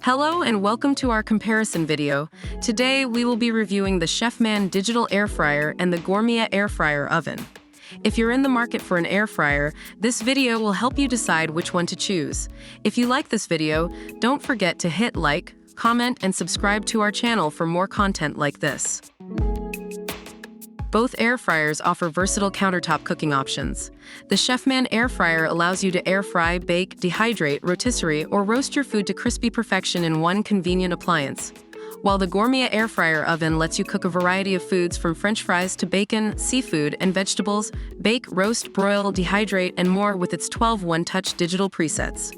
Hello and welcome to our comparison video. Today we will be reviewing the Chefman digital air fryer and the Gourmia air fryer oven. If you're in the market for an air fryer, this video will help you decide which one to choose. If you like this video, don't forget to hit like, comment, and subscribe to our channel for more content like this. Both air fryers offer versatile countertop cooking options. The Chefman air fryer allows you to air fry, bake, dehydrate, rotisserie, or roast your food to crispy perfection in one convenient appliance. While the Gourmia air fryer oven lets you cook a variety of foods from French fries to bacon, seafood, and vegetables, bake, roast, broil, dehydrate, and more with its 12 one-touch digital presets.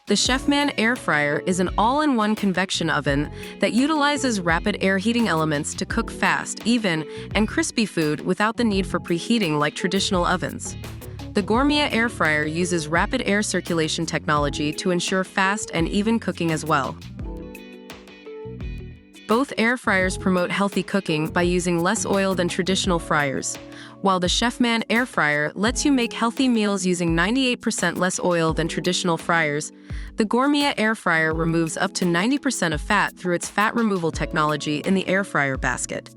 The Chefman air fryer is an all-in-one convection oven that utilizes rapid air heating elements to cook fast, even, and crispy food without the need for preheating like traditional ovens. The Gourmia air fryer uses rapid air circulation technology to ensure fast and even cooking as well. Both air fryers promote healthy cooking by using less oil than traditional fryers. While the Chefman air fryer lets you make healthy meals using 98% less oil than traditional fryers, the Gourmia air fryer removes up to 90% of fat through its fat removal technology in the air fryer basket.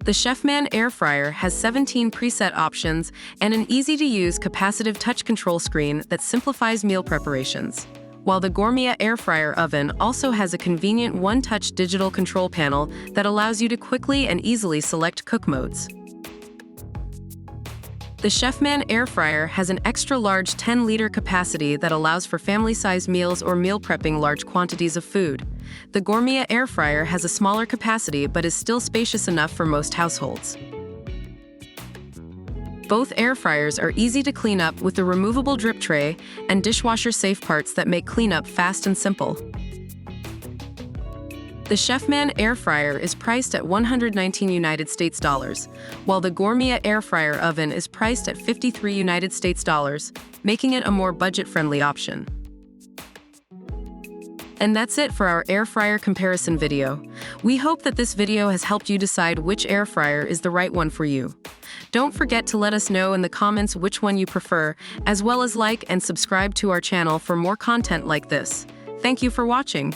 The Chefman air fryer has 17 preset options and an easy-to-use capacitive touch control screen that simplifies meal preparations. While the Gourmia air fryer oven also has a convenient one-touch digital control panel that allows you to quickly and easily select cook modes. The Chefman air fryer has an extra-large 10-liter capacity that allows for family-sized meals or meal prepping large quantities of food. The Gourmia air fryer has a smaller capacity but is still spacious enough for most households. Both air fryers are easy to clean up with the removable drip tray and dishwasher-safe parts that make cleanup fast and simple. The Chefman air fryer is priced at $119 United States dollars, while the Gourmia air fryer oven is priced at $53 United States dollars, making it a more budget-friendly option. And that's it for our air fryer comparison video. We hope that this video has helped you decide which air fryer is the right one for you. Don't forget to let us know in the comments which one you prefer, as well as like and subscribe to our channel for more content like this. Thank you for watching.